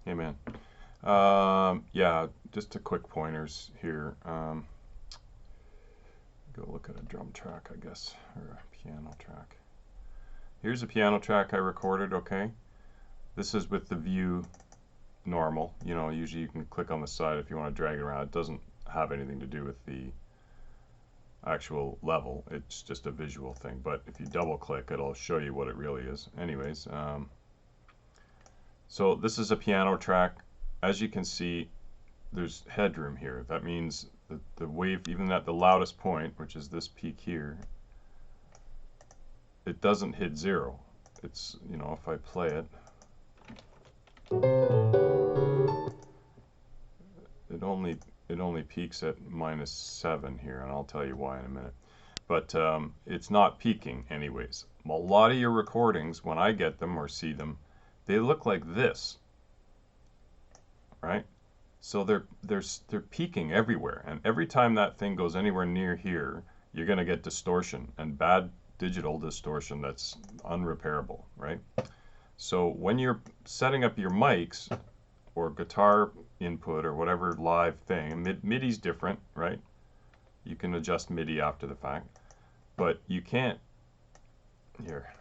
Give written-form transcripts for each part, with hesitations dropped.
Hey man. Yeah, just a quick pointers here. Go look at a drum track, I guess, or a piano track. Here's a piano track I recorded, okay? This is with the view normal. You know, usually you can click on the side if you want to drag it around. It doesn't have anything to do with the actual level. It's just a visual thing. But if you double click, it'll show you what it really is. Anyways, so this is a piano track. As you can see, there's headroom here. That means the wave, even at the loudest point, which is this peak here, it doesn't hit zero. It's, you know, if I play it, it only peaks at -7 here, and I'll tell you why in a minute. But it's not peaking anyways. A lot of your recordings, when I get them or see them, they look like this, right? So they're peaking everywhere, and every time that thing goes anywhere near here, you're going to get distortion and bad digital distortion that's unrepairable, right? So when you're setting up your mics or guitar input or whatever live thing, MIDI's different, right? You can adjust MIDI after the fact, but you can't. Here,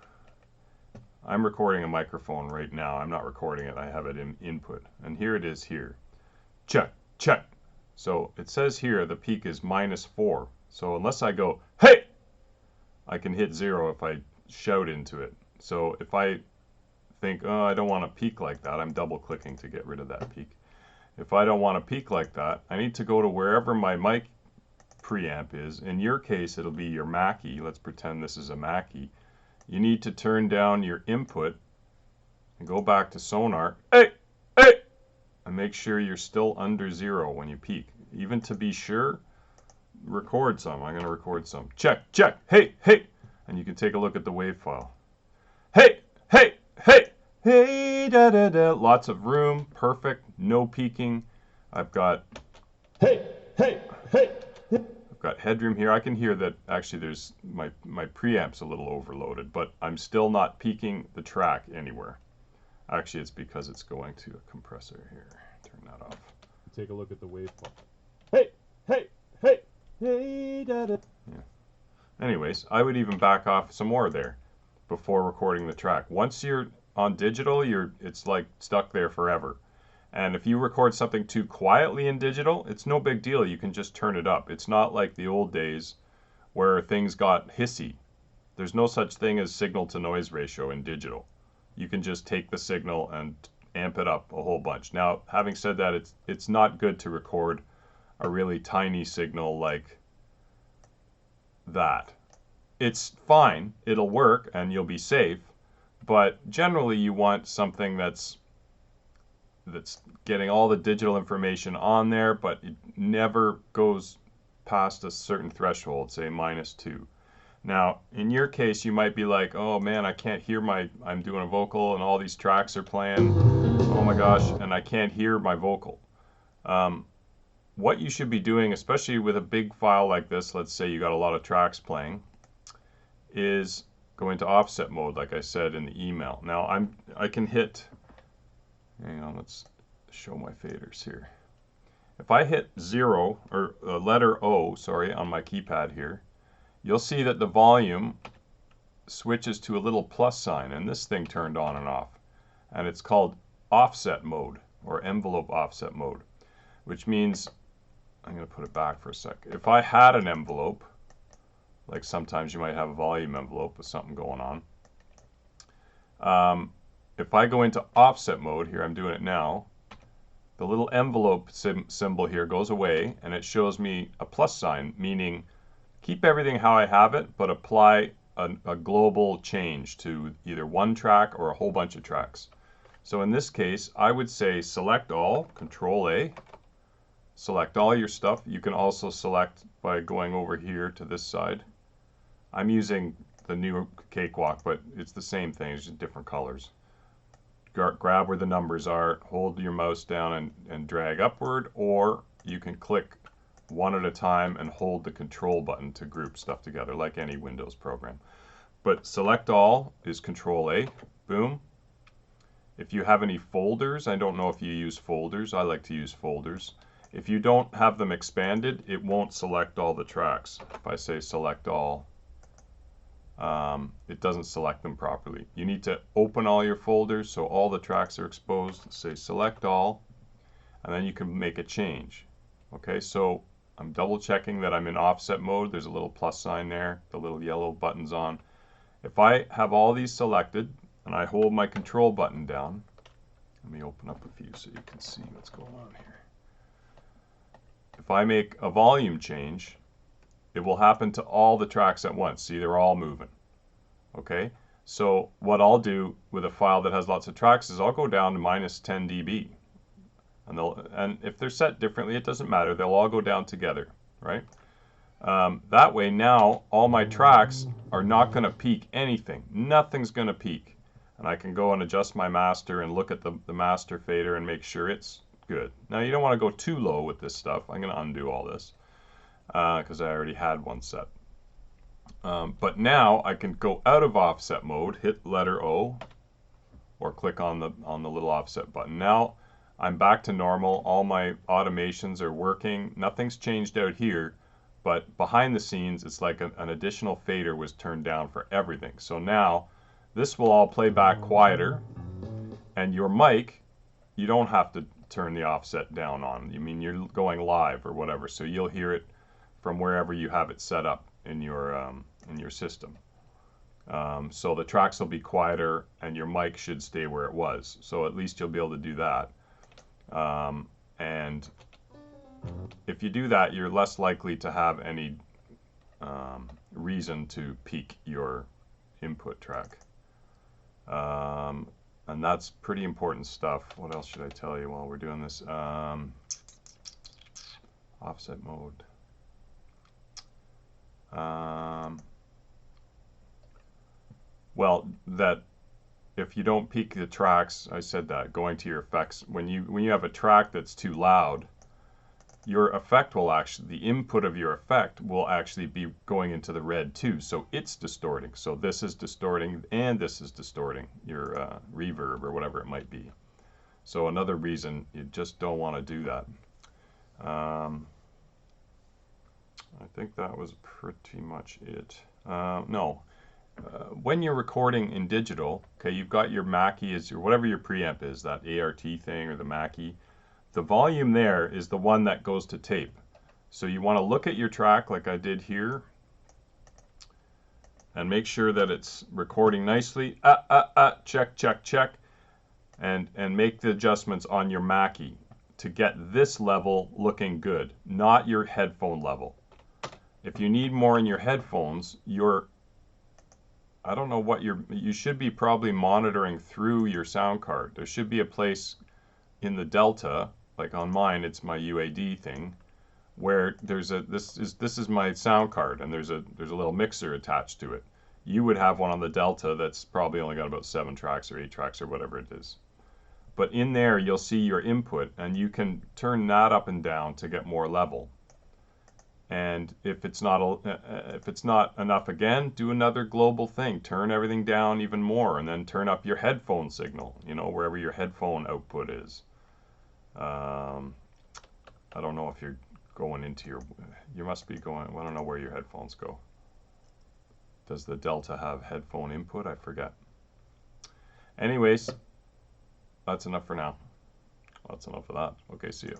I'm recording a microphone right now. I'm not recording it. I have it in input, and here it is here. Check, check. So it says here the peak is -4. So unless I go, hey, I can hit 0 if I shout into it. So if I think, oh, I don't want to peak like that, I'm double clicking to get rid of that peak. If I don't want to peak like that, I need to go to wherever my mic preamp is. In your case, it'll be your Mackie. Let's pretend this is a Mackie. You need to turn down your input and go back to Sonar. Hey, hey, and make sure you're still under 0 when you peak. Even to be sure, record some. I'm going to record some. Check, check, hey, hey. And you can take a look at the wave file. Hey, hey, hey, hey, da da da. Lots of room, perfect, no peaking. I've got, hey, hey, hey. I've got headroom here. I can hear that actually there's my preamp's a little overloaded, but I'm still not peaking the track anywhere. Actually, it's because it's going to a compressor here. Turn that off. Take a look at the waveform. Hey, hey, hey, hey, da da. Yeah. Anyways, I would even back off some more there before recording the track. Once you're on digital, it's like stuck there forever. And if you record something too quietly in digital, it's no big deal. You can just turn it up. It's not like the old days where things got hissy. There's no such thing as signal to noise ratio in digital. You can just take the signal and amp it up a whole bunch. Now, having said that, it's not good to record a really tiny signal like that. It's fine, it'll work, and you'll be safe, but generally you want something that's getting all the digital information on there, but it never goes past a certain threshold, say -2. Now, in your case, you might be like, oh man, I can't hear I'm doing a vocal and all these tracks are playing, oh my gosh, and I can't hear my vocal. What you should be doing, especially with a big file like this, let's say you got a lot of tracks playing, is go into offset mode, like I said in the email. Now I can hit, hang on, let's show my faders here. If I hit 0, or letter O, sorry, on my keypad here, you'll see that the volume switches to a little plus sign, and this thing turned on and off. And it's called offset mode, or envelope offset mode, which means, I'm going to put it back for a sec. If I had an envelope, like sometimes you might have a volume envelope with something going on. If I go into offset mode, here I'm doing it now, the little envelope symbol here goes away, and it shows me a plus sign, meaning keep everything how I have it, but apply a global change to either one track or a whole bunch of tracks. So in this case, I would say select all, Control A, select all your stuff. You can also select by going over here to this side. I'm using the new Cakewalk, but it's the same thing, it's just different colors. Grab where the numbers are, hold your mouse down and drag upward, or you can click one at a time and hold the control button to group stuff together like any Windows program. But select all is Control A, boom. If you have any folders, I don't know if you use folders. I like to use folders. If you don't have them expanded, it won't select all the tracks. If I say select all, it doesn't select them properly. You need to open all your folders so all the tracks are exposed. Say select all, and then you can make a change. Okay, so I'm double checking that I'm in offset mode. There's a little plus sign there, the little yellow button's on. If I have all these selected and I hold my control button down, let me open up a few so you can see what's going on here. If I make a volume change, it will happen to all the tracks at once. See, they're all moving. Okay, so what I'll do with a file that has lots of tracks is I'll go down to -10 dB. And if they're set differently, it doesn't matter. They'll all go down together, right? That way now all my tracks are not going to peak anything. Nothing's going to peak. And I can go and adjust my master and look at the master fader and make sure it's good. Now you don't want to go too low with this stuff. I'm going to undo all this because I already had one set. But now I can go out of offset mode, hit letter O, or click on the little offset button. Now I'm back to normal. All my automations are working. Nothing's changed out here, but behind the scenes, it's like an additional fader was turned down for everything. So now this will all play back quieter, and your mic, you don't have to turn the offset down on. You mean you're going live or whatever, so you'll hear it from wherever you have it set up in your system. So the tracks will be quieter, and your mic should stay where it was. So at least you'll be able to do that. And if you do that, you're less likely to have any reason to peak your input track. And that's pretty important stuff. What else should I tell you while we're doing this? Offset mode. Well, that if you don't peak the tracks, I said that, going to your effects, when you have a track that's too loud, your effect will actually, the input of your effect will actually be going into the red too, so it's distorting. So this is distorting and this is distorting your reverb or whatever it might be. So another reason you just don't want to do that. I think that was pretty much it. No. When you're recording in digital, okay, you've got your Mackie as your whatever your preamp is, that ART thing or the Mackie. The volume there is the one that goes to tape. So you want to look at your track like I did here and make sure that it's recording nicely. Check, check, check. And make the adjustments on your Mackie to get this level looking good, not your headphone level. If you need more in your headphones, I don't know what you should be probably monitoring through your sound card. There should be a place in the Delta, like on mine, it's my UAD thing, where there's this is my sound card, and there's a little mixer attached to it. You would have one on the Delta that's probably only got about 7 tracks or 8 tracks or whatever it is. But in there, you'll see your input, and you can turn that up and down to get more level. And if it's not enough again, do another global thing. Turn everything down even more, and then turn up your headphone signal, wherever your headphone output is. I don't know if you're going into you must be going, I don't know where your headphones go. Does the Delta have headphone input? I forget. Anyways, that's enough for now. That's enough of that. Okay, see you.